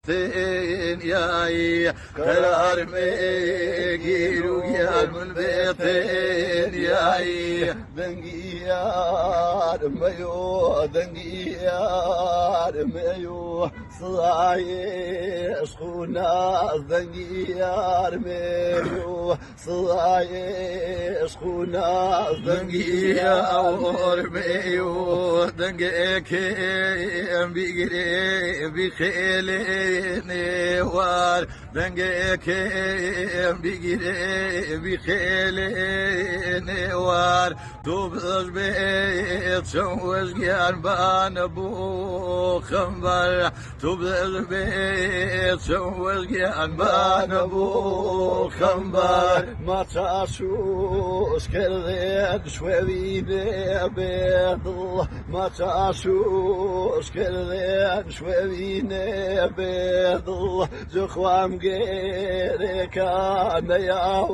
بيتين ياي قرار ميجيرو يا من بيتين ياي دنجيار ميو دنجيار ميو صلاي شخونا دنجيار ميو صلاي شخونا دنجيار ميو دنجيك بيجري بخيلي نوار دنجيك بيجري بخيلي نوار توبز بيت شوش جان بان بو خنبر توبز بيت شوش جان بان بو خنبر ما تعشوش كردين شوي بيض ما تعشوش كردين شوي بيض جخوام غيرك انا يا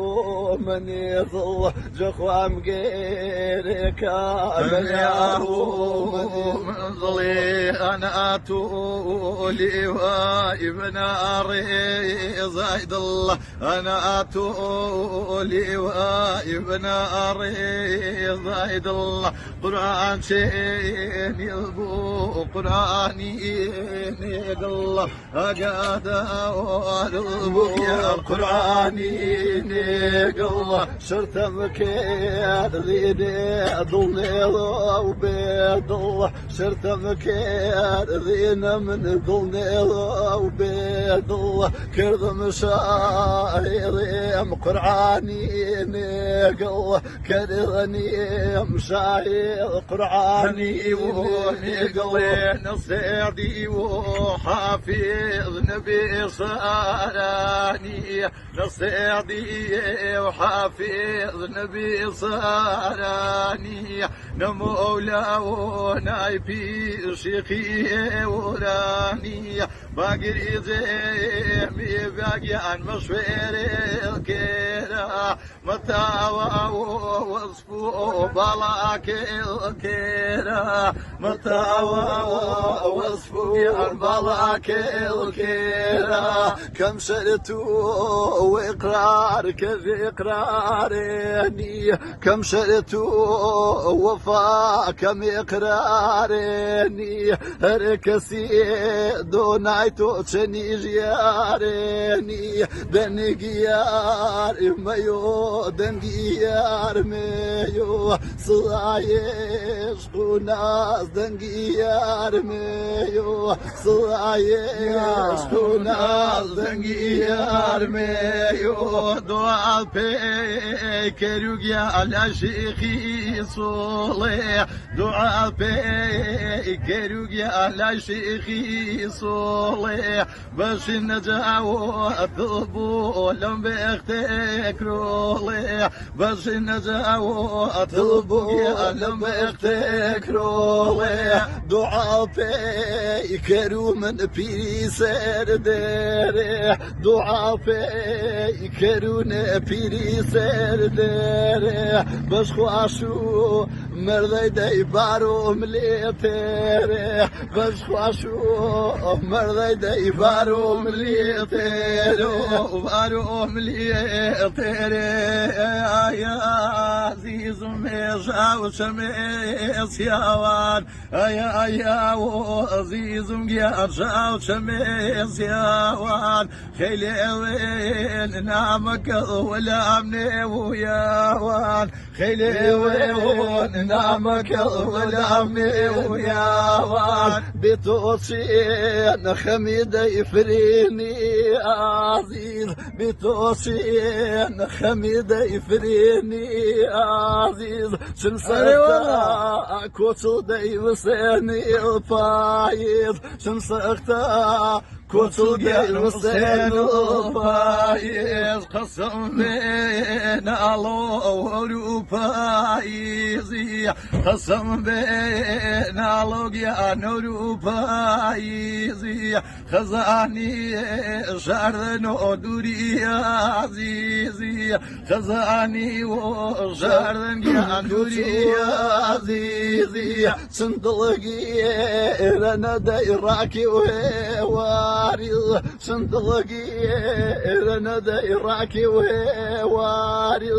من يضل جخوام غيرك انا يا من ظلي انا اتولي وابن ناري زايد الله انا اتولي وابن ناري زايد الله قرآن شين يلبو قرآني الله أقاد والبو يا قرآني الله شرط مكان ذيني ضلني وبيد الله شرط مكان ذينا من ضلني وبيد الله كرد مشاعري قرآني الله كرذني مشاعر قرآني ونقلي نصيدي وحافظ نبي صاراني نصيدي وحافظ نبي صاراني نمولا ونايبي شيخي وراني باقي زيمي باقي عن مشوير الكيرا متاوى وصفو بلاك الكيرا متاوى وصفو بلاك الكيرا كم شرتو واقرار كذي اقرارني كم شرتو وفاء كم اقرارني هركسي دونايتو تشني جيارني دنجيار مايو دنجيار مايو صلايش وناس دنجيار مايو صلايش وناس دنجيار مايو دعاء بكريوجيا على شيخي صولي دعاء بكريوجيا على شيخي صولي باش نجاو اطلبو لم بيختكرولي باش نجاو اطلبو لم بيختكرولي دعاء بكرو من بيري سردري دعاء بكرون بيري سردري باش خواشو مردي داي بارو مليتري باش خواشو مردي داي بارو مليترو بارو مليتري يا عزيز ميجا وشميس ياوان يا عزيز ميجا وشميس ياوان خيلي وين نعمك ولا امني وياوان خيلي وين نعمك ولا امني وياوان بتوصين خميد يفريني عزيز بتوصين خميد يفريني عزيز شمسكتا كوتو داي وساني الفايز شمسكتا كوتو جاي وساني الفايز قسم بين الله وروبايزي قسم بين الله يا نوروبايزي خزاني شعر نودوري يا عزيزي خزاني وشعر يا نوري يا عزيزي صندوقي رنا دايراكي وهوان واري صندوقي رنا دايراكي واري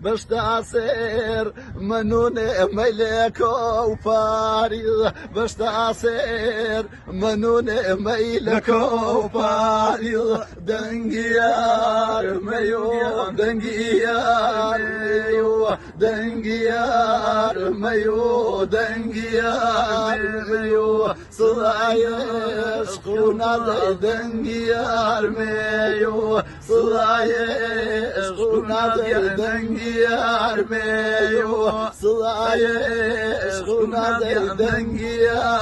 باش تعصير منون ميلك وفاري باش تعصير منون ميلك وفاري دنجيار ميو دنجيار ميو دنجيار ميو دنجيار ميو صلايش خونا دنجيار ميو صلايش خونا دنجيار ميو صلايش خونا دنجيار